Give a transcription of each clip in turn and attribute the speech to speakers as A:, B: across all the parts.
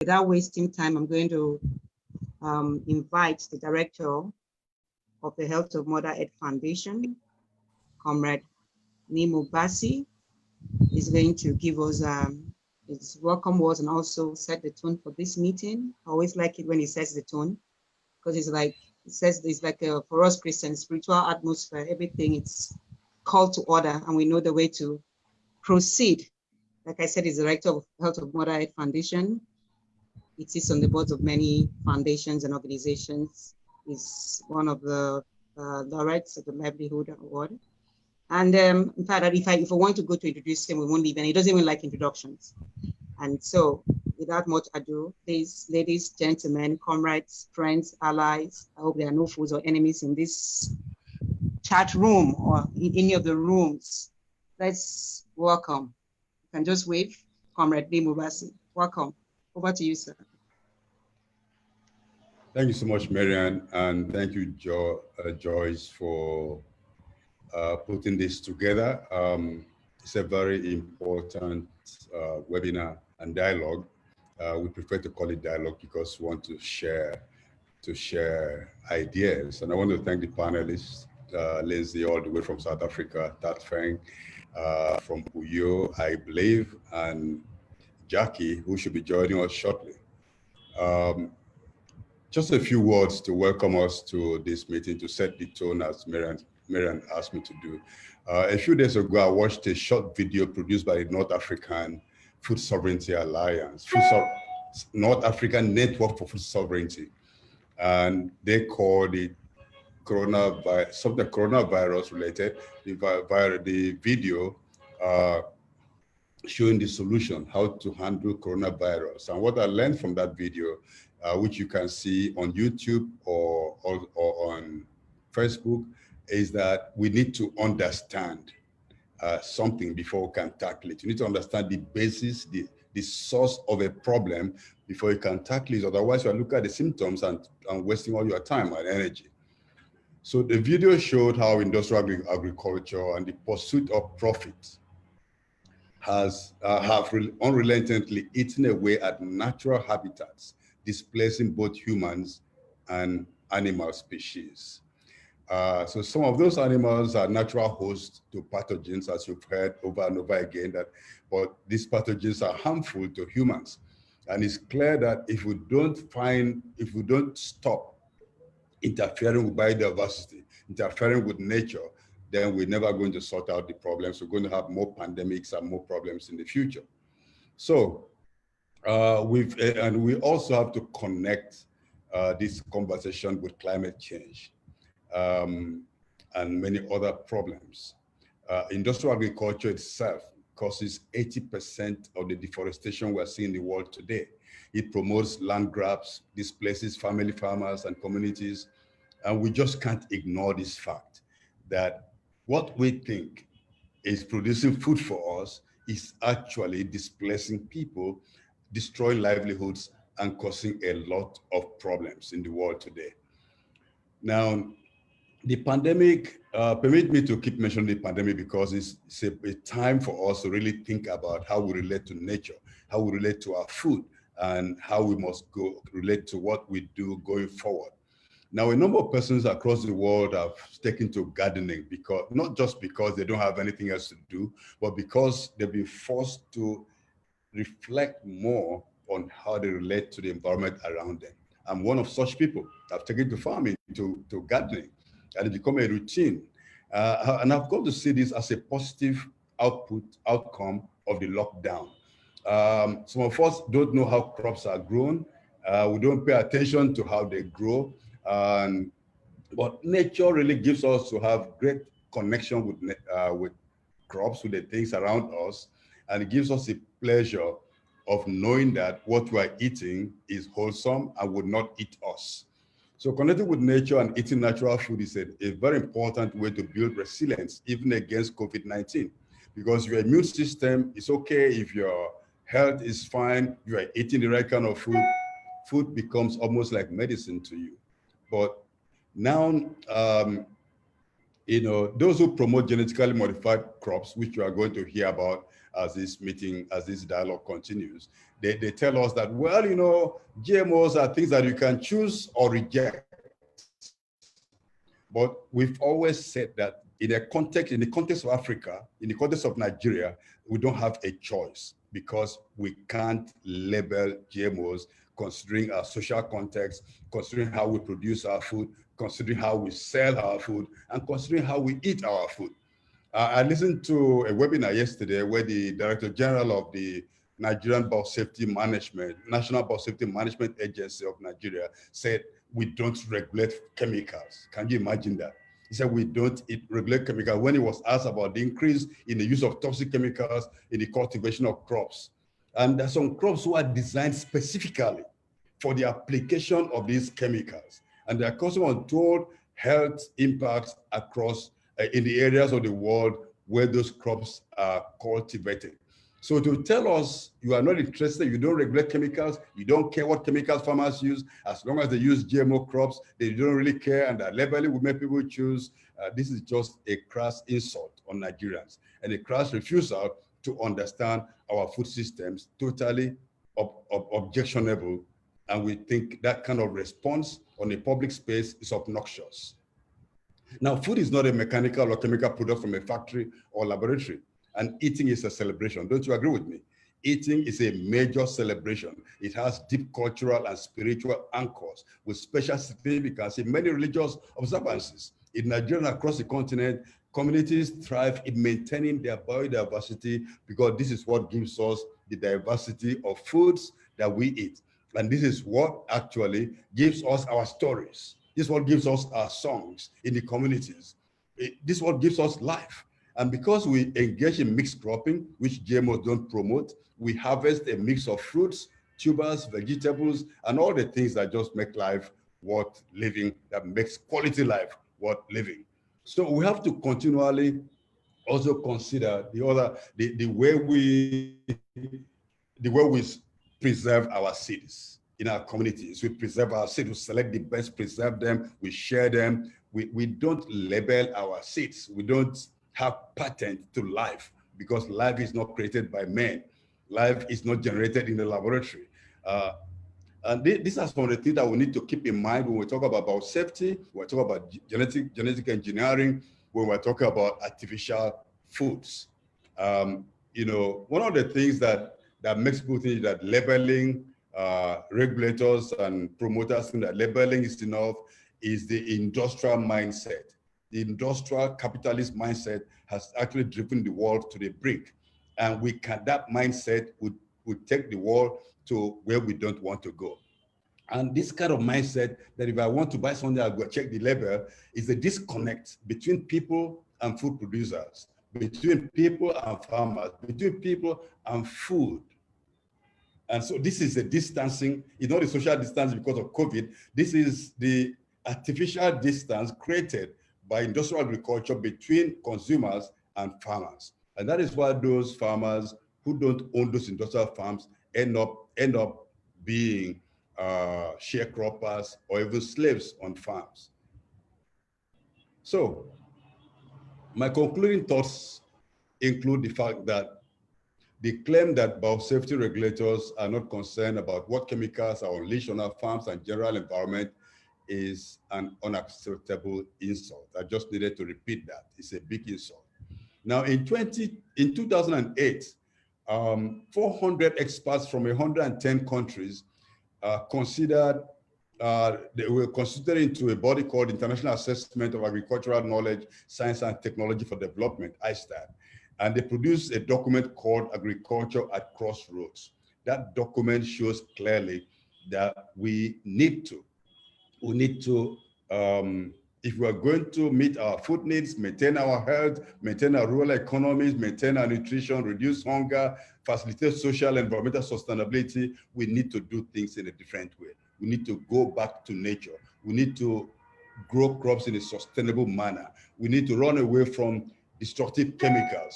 A: without wasting time, I'm going to invite the director of the Health of Mother Earth Foundation, Comrade Nnimmo Bassey, is going to give us his welcome words and also set the tone for this meeting. I always like it when he sets the tone, because it's like, it says it's like for us Christians, spiritual atmosphere, everything, it's called to order and we know the way to proceed. Like I said, he's the director of Health of Mother Earth Foundation. It sits on the boards of many foundations and organizations. He's one of the laureates of the Livelihood Award. And in fact, if I want to go to introduce him, we won't leave, and he doesn't even like introductions. And so, without much ado, please, ladies, gentlemen, comrades, friends, allies, I hope there are no foes or enemies in this chat room or in any of the rooms. Let's welcome. You can just wave, Comrade Nnimmo Bassey. Welcome. Over to you, sir.
B: Thank you so much, Marianne, and thank you, Joyce, for putting this together. It's a very important webinar and dialogue. We prefer to call it dialogue because we want to share ideas. And I want to thank the panelists, Lindsay, all the way from South Africa, Tat Feng from Uyo, I believe, and Jackie, who should be joining us shortly. Just a few words to welcome us to this meeting, to set the tone as Marianne asked me to do. A few days ago, I watched a short video produced by the North African Food Sovereignty Alliance, North African Network for Food Sovereignty. And they called it coronavirus, something coronavirus related, the video showing the solution, how to handle coronavirus. And what I learned from that video, which you can see on YouTube or on Facebook, is that we need to understand something before we can tackle it. You need to understand the basis, the source of a problem before you can tackle it. Otherwise, you look at the symptoms and wasting all your time and energy. So the video showed how industrial agriculture and the pursuit of profit have unrelentingly eaten away at natural habitats, displacing both humans and animal species. So some of those animals are natural hosts to pathogens, as you've heard over and over again, but these pathogens are harmful to humans. And it's clear that if we don't stop interfering with biodiversity, interfering with nature, then we're never going to sort out the problems. We're going to have more pandemics and more problems in the future. So and we also have to connect this conversation with climate change and many other problems. Industrial agriculture itself causes 80% of the deforestation we're seeing in the world today. It promotes land grabs, displaces family farmers and communities, and we just can't ignore this fact that what we think is producing food for us is actually displacing people, destroying livelihoods, and causing a lot of problems in the world today. Now, the pandemic, permit me to keep mentioning the pandemic because it's a time for us to really think about how we relate to nature, how we relate to our food, and how we must relate to what we do going forward. Now, a number of persons across the world have taken to gardening, because not just because they don't have anything else to do, but because they've been forced to reflect more on how they relate to the environment around them. I'm one of such people. I've taken to farming, to gardening, and it become a routine. And I've come to see this as a positive outcome of the lockdown. Some of us don't know how crops are grown. We don't pay attention to how they grow. But nature really gives us to have great connection with crops, with the things around us, and it gives us the pleasure of knowing that what we are eating is wholesome and would not eat us. So connecting with nature and eating natural food is a very important way to build resilience, even against COVID-19, because your immune system is okay if your health is fine, you are eating the right kind of food, food becomes almost like medicine to you. But now, those who promote genetically modified crops, which you are going to hear about as this dialogue continues, they tell us that, well, you know, GMOs are things that you can choose or reject. But we've always said that in the context of Africa, in the context of Nigeria, we don't have a choice because we can't label GMOs considering our social context, considering how we produce our food, considering how we sell our food, and considering how we eat our food. I listened to a webinar yesterday where the Director General of the Nigerian Biosafety Management, National Biosafety Management Agency of Nigeria said, we don't regulate chemicals. Can you imagine that? He said, we don't regulate chemicals when he was asked about the increase in the use of toxic chemicals in the cultivation of crops. And there's some crops who are designed specifically for the application of these chemicals. And there are causing untold health impacts across in the areas of the world where those crops are cultivated. So to tell us you are not interested, you don't regulate chemicals, you don't care what chemicals farmers use, as long as they use GMO crops, they don't really care, and that labeling will make people choose. This is just a crass insult on Nigerians and a crass refusal to understand our food systems, totally objectionable. And we think that kind of response on a public space is obnoxious. Now, food is not a mechanical or chemical product from a factory or laboratory, and eating is a celebration. Don't you agree with me? Eating is a major celebration. It has deep cultural and spiritual anchors with special significance in many religious observances. In Nigeria and across the continent, communities thrive in maintaining their biodiversity because this is what gives us the diversity of foods that we eat. And this is what actually gives us our stories. This is what gives us our songs in the communities. This is what gives us life. And because we engage in mixed cropping, which GMOs don't promote, we harvest a mix of fruits, tubers, vegetables, and all the things that just make life worth living, that makes quality life worth living. So we have to continually also consider the way we preserve our seeds in our communities. We preserve our seeds, we select the best, preserve them, we share them. We don't label our seeds. We don't have patent to life because life is not created by men. Life is not generated in the laboratory. And these are some of the things that we need to keep in mind when we talk about safety, when we talk about genetic engineering, when we're talking about artificial foods. You know, one of the things that makes people think that labeling, regulators and promoters think that labeling is enough is the industrial mindset. The industrial capitalist mindset has actually driven the world to the brink. And that mindset would take the world to where we don't want to go. And this kind of mindset that if I want to buy something, I'll go check the label, is a disconnect between people and food producers, between people and farmers, between people and food. And so this is a distancing. It's not a social distance because of COVID. This is the artificial distance created by industrial agriculture between consumers and farmers. And that is why those farmers who don't own those industrial farms end up being sharecroppers or even slaves on farms. So my concluding thoughts include the fact that the claim that biosafety regulators are not concerned about what chemicals are unleashed on our farms and general environment is an unacceptable insult. I just needed to repeat that. It's a big insult. Now, in 2008, 400 experts from 110 countries they were considered into a body called International Assessment of Agricultural Knowledge, Science and Technology for Development, ISTAD. And they produced a document called Agriculture at Crossroads. That document shows clearly that we need to, if we are going to meet our food needs, maintain our health, maintain our rural economies, maintain our nutrition, reduce hunger, facilitate social and environmental sustainability, we need to do things in a different way. We need to go back to nature. We need to grow crops in a sustainable manner. We need to run away from destructive chemicals.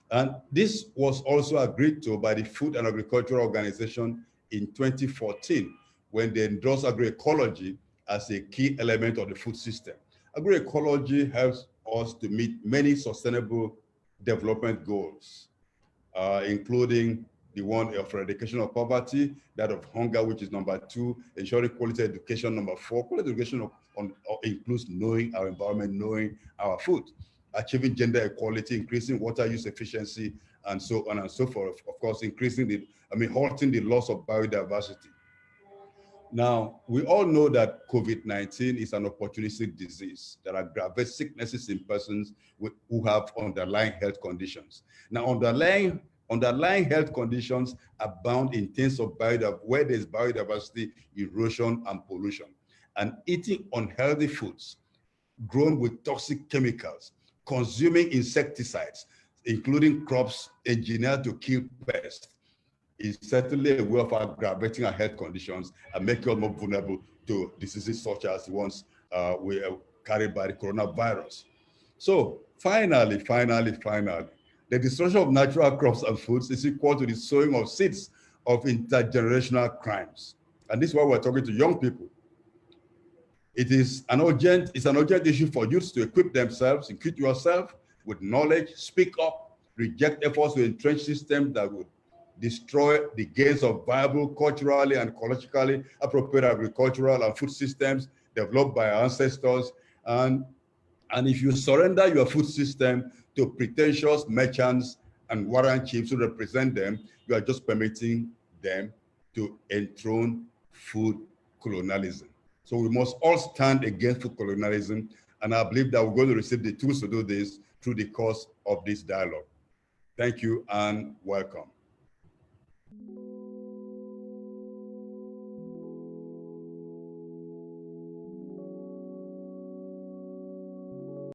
B: And this was also agreed to by the Food and Agricultural Organization in 2014 when they endorsed agroecology as a key element of the food system. Agroecology helps us to meet many sustainable development goals, including the one of eradication of poverty, that of hunger, which is number 2, ensuring quality education, number 4. Quality education includes knowing our environment, knowing our food, achieving gender equality, increasing water use efficiency, and so on and so forth. Of course, halting the loss of biodiversity. Now, we all know that COVID-19 is an opportunistic disease. There are grave sicknesses in persons who have underlying health conditions. Now, underlying health conditions abound in terms of where there's biodiversity erosion and pollution. And eating unhealthy foods grown with toxic chemicals, consuming insecticides, including crops engineered to kill pests, is certainly a way of aggravating our health conditions and making us more vulnerable to diseases such as the ones carried by the coronavirus. So finally, the destruction of natural crops and foods is equal to the sowing of seeds of intergenerational crimes. And this is why we're talking to young people. It's an urgent issue for youth to equip themselves, equip yourself with knowledge, speak up, reject efforts to entrench systems that would destroy the gains of viable, culturally and ecologically appropriate agricultural and food systems developed by our ancestors. And if you surrender your food system to pretentious merchants and warrant chiefs who represent them, you are just permitting them to enthrone food colonialism. So we must all stand against food colonialism, and I believe that we're going to receive the tools to do this through the course of this dialogue. Thank you and welcome.